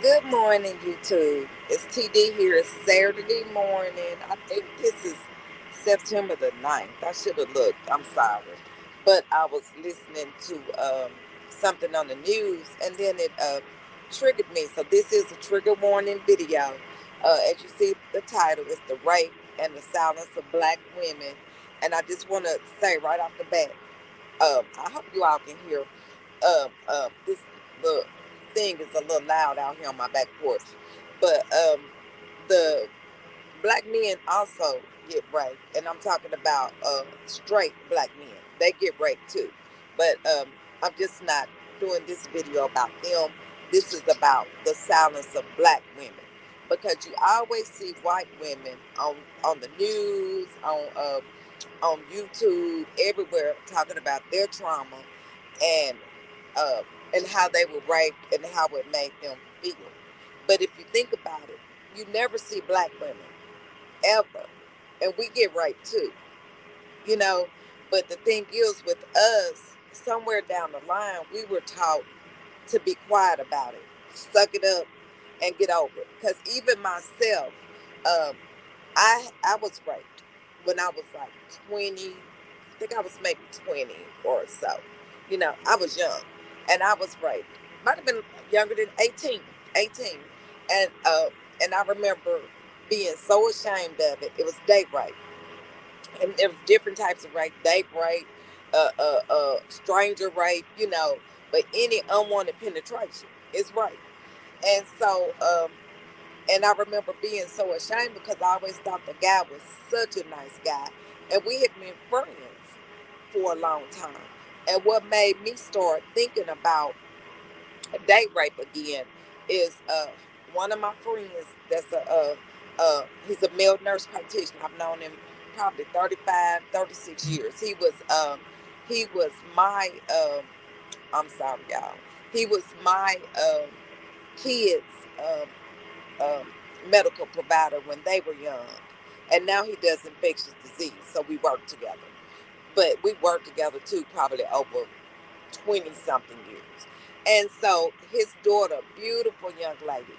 Good morning, YouTube. It's TD here. It's Saturday morning. I think this is September the 9th. I should have looked. I'm sorry. But I was listening to something on the news and then it triggered me. So, this is a trigger warning video. As you see, the title is The Rape and the Silence of Black Women. And I just want to say right off the bat, I hope you all can hear this the thing is a little loud out here on my back porch, but the black men also get raped, and I'm talking about straight black men. They get raped too, but I'm just not doing this video about them. This is about the silence of black women because you always see white women on the news, on YouTube, everywhere talking about their trauma and uh, and how they were raped and how it made them feel. But if you think about it, you never see black women ever, and we get raped too, you know. But the thing is, with us, somewhere down the line, we were taught to be quiet about it, suck it up, and get over it. Because even myself, um, I was raped when I was like 20. I think I was maybe 20 or so. You know, I was young, and I was raped. Might have been younger than 18. 18, and I remember being so ashamed of it. It was date rape, and there was different types of rape: date rape, stranger rape. You know, but any unwanted penetration is rape. And so, and I remember being so ashamed because I always thought the guy was such a nice guy. And we had been friends for a long time. And what made me start thinking about date rape again is one of my friends that's he's a male nurse practitioner. I've known him probably 35, 36 years. He was my, I'm sorry, y'all. He was my kids' um, um, medical provider when they were young, and now he does infectious disease. So we work together, but we worked together too, probably over 20 something years. And so his daughter, beautiful young lady,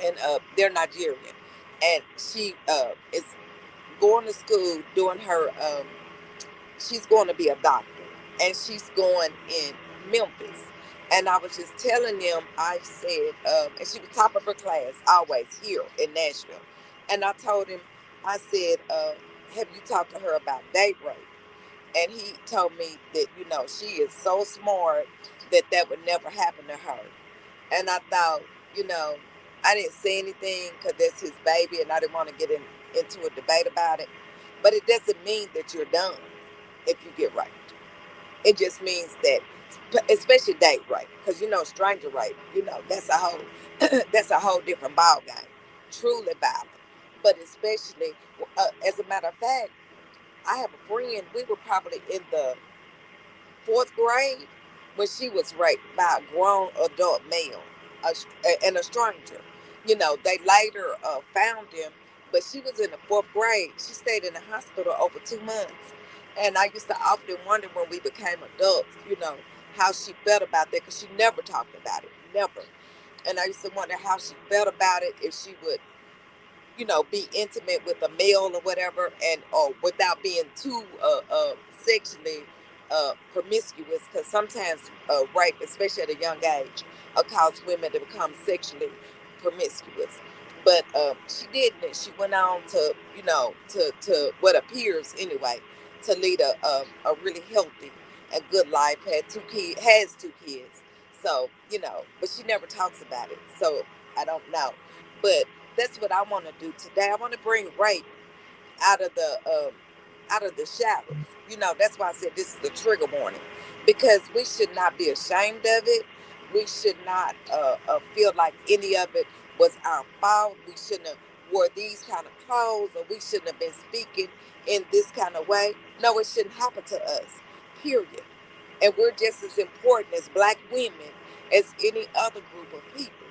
and they're Nigerian, and she is going to school doing her. She's going to be a doctor, and she's going in Memphis. And I was just telling them, I said, and she was top of her class always here in Nashville. And I told him, I said, have you talked to her about date rape? And he told me that, you know, she is so smart that that would never happen to her. And I thought, you know, I didn't say anything because that's his baby and I didn't want to get into a debate about it. But it doesn't mean that you're done if you get raped. It just means that, especially date rape, because you know stranger rape, you know that's a whole that's a whole different ball game. Truly violent, but especially as a matter of fact, I have a friend. We were probably in the fourth grade when she was raped by a grown adult male, and a stranger. You know, they later found him, but she was in the fourth grade. She stayed in the hospital over 2 months. And I used to often wonder when we became adults, you know, how she felt about that because she never talked about it, never. And I used to wonder how she felt about it, if she would, you know, be intimate with a male or whatever, and or without being too sexually promiscuous, because sometimes rape, especially at a young age, cause women to become sexually promiscuous. But she didn't. And she went on to, you know, to what appears anyway, to lead a really healthy and good life. Had 2 kids, has 2 kids. So you know, but she never talks about it. So I don't know, but that's what I want to do today. I want to bring rape out of the shadows. You know, that's why I said this is a trigger warning, because we should not be ashamed of it. We should not feel like any of it was our fault. We shouldn't have wore these kind of clothes, or we shouldn't have been speaking in this kind of way. No, it shouldn't happen to us. Period. And we're just as important as black women as any other group of people.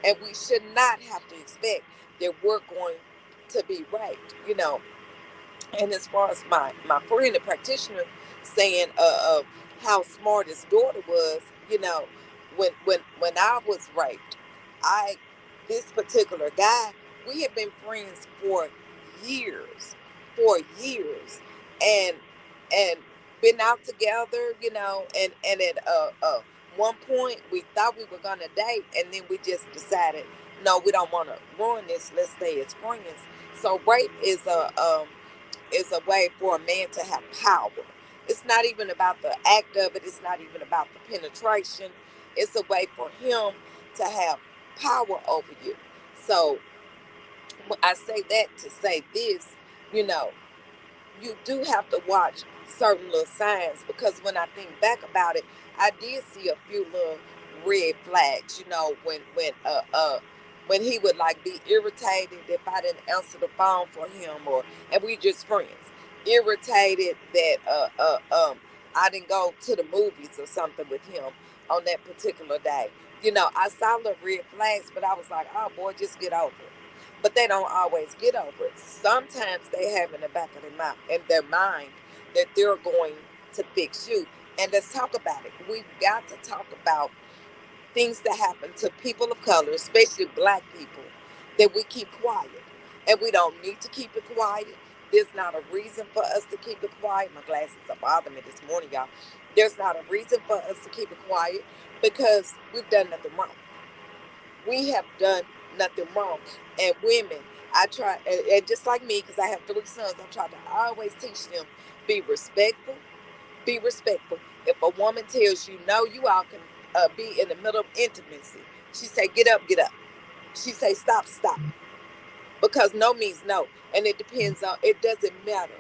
And we should not have to expect that we're going to be raped, you know. And as far as my friend, the practitioner, saying how smart his daughter was, you know, when I was raped, I this particular guy, we had been friends years, for years, and and been out together, and at one point we thought we were gonna date, and then we just decided, no, we don't want to ruin this. Let's stay as friends. So rape is a way for a man to have power. It's not even about the act of it. It's not even about the penetration. It's a way for him to have power over you. So I say that to say this, you know, you do have to watch certain little signs, because when I think back about it, I did see a few little red flags. When he would like be irritated if I didn't answer the phone for him, or and we just friends, irritated that I didn't go to the movies or something with him on that particular day. I saw the red flags, but I was like, oh boy, just get over it. But they don't always get over it. Sometimes they have in the back of their mind that they're going to fix you. And let's talk about it. We've got to talk about things that happen to people of color, especially black people, that we keep quiet. And we don't need to keep it quiet. There's not a reason for us to keep it quiet. My glasses are bothering me this morning, y'all. There's not a reason for us to keep it quiet, because we've done nothing wrong. We have done nothing wrong. And women, I try, and just like me, because I have 3 sons, I try to always teach them, be respectful, be respectful. If a woman tells you no, you all can be in the middle of intimacy. She say, get up, get up. She say, stop, stop, because no means no. And it depends on, it doesn't matter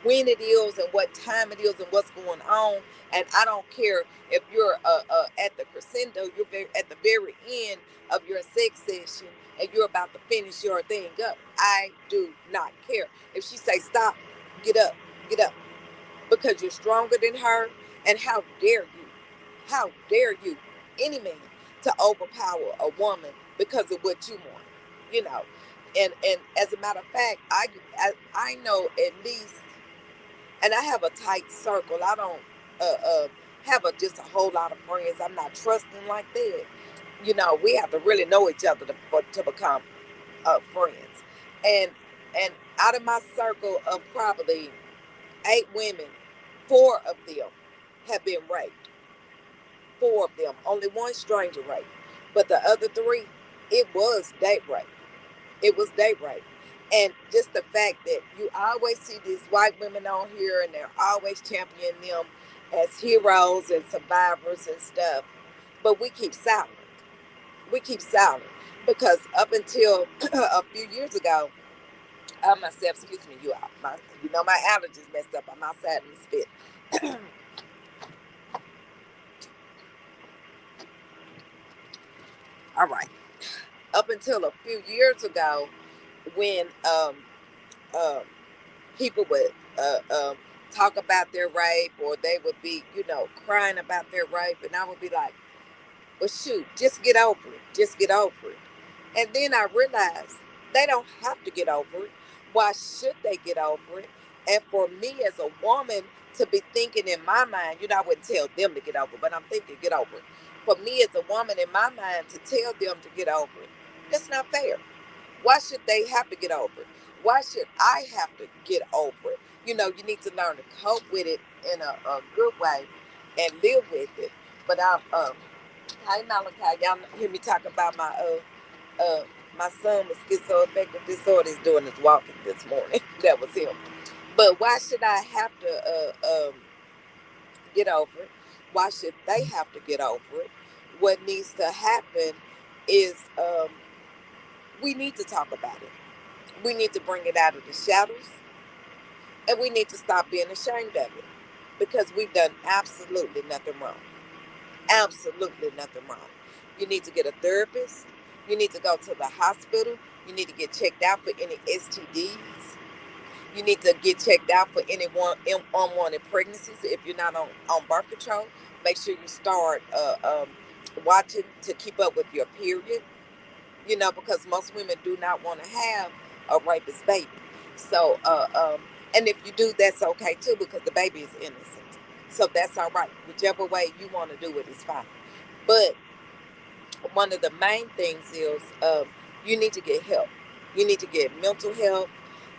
when it is and what time it is and what's going on. And I don't care if you're at the crescendo, at the very end of your sex session, and you're about to finish your thing up. I do not care. If she say stop, get up, because you're stronger than her. And how dare you, any man, to overpower a woman because of what you want, you know. And as a matter of fact, I know at least, and I have a tight circle. I don't have just a whole lot of friends. I'm not trusting like that. We have to really know each other to become friends. And out of my circle of probably 8 women, 4 of them have been raped. 4 of them, only one stranger rape, but the other 3, it was date rape. It was date rape. And just the fact that you always see these white women on here, and they're always championing them as heroes and survivors and stuff, but we keep silent. We keep silent, because up until a few years ago, myself, excuse me, my allergies messed up. I'm outside in the spit. All right. Up until a few years ago, when um, people would talk about their rape, or they would be, crying about their rape, and I would be like, well, shoot, just get over it. Just get over it. And then I realized they don't have to get over it. Why should they get over it? And for me as a woman to be thinking in my mind, I wouldn't tell them to get over it, but I'm thinking get over it. For me as a woman in my mind to tell them to get over it, that's not fair. Why should they have to get over it? Why should I have to get over it? You need to learn to cope with it in a good way and live with it. But hi Malachi, y'all hear me talk about my son with schizoaffective disorder is doing his walking this morning. That was him. But why should I have to get over it? Why should they have to get over it? What needs to happen is we need to talk about it. We need to bring it out of the shadows, and we need to stop being ashamed of it, because we've done absolutely nothing wrong. Absolutely nothing wrong. You need to get a therapist. You need to go to the hospital. You need to get checked out for any STDs. You need to get checked out for any unwanted pregnancies. If you're not on birth control, make sure you start watching to keep up with your period. Because most women do not want to have a rapist baby. So, and if you do, that's okay too, because the baby is innocent. So that's all right. Whichever way you want to do it is fine. But one of the main things is you need to get help. You need to get mental help,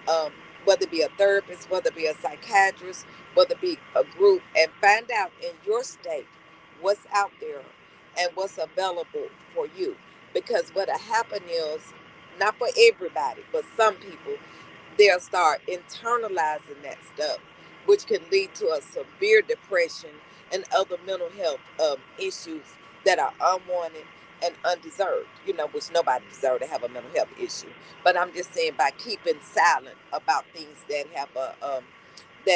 um, whether it be a therapist, whether it be a psychiatrist, whether it be a group, and find out in your state what's out there and what's available for you. Because what'll happen is, not for everybody, but some people, they'll start internalizing that stuff, which can lead to a severe depression and other mental health issues that are unwanted and undeserved, which nobody deserves to have a mental health issue. But I'm just saying, by keeping silent about things that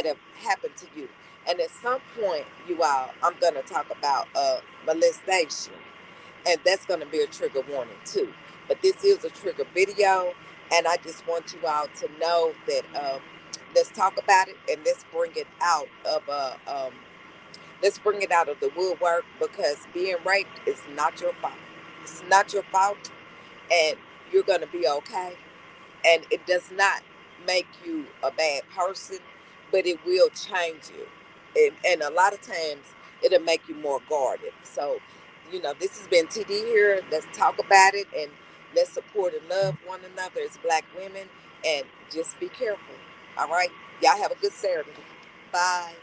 have happened to you. And at some point, you all, I'm going to talk about molestation, and that's going to be a trigger warning too. But this is a trigger video, and I just want you all to know that let's talk about it, and let's bring it out of the woodwork, because being raped is not your fault. It's not your fault, and you're going to be okay. And it does not make you a bad person, but it will change you. And a lot of times it'll make you more guarded. So, this has been TD here. Let's talk about it, and let's support and love one another as Black women, and just be careful. All right? Y'all have a good Saturday. Bye.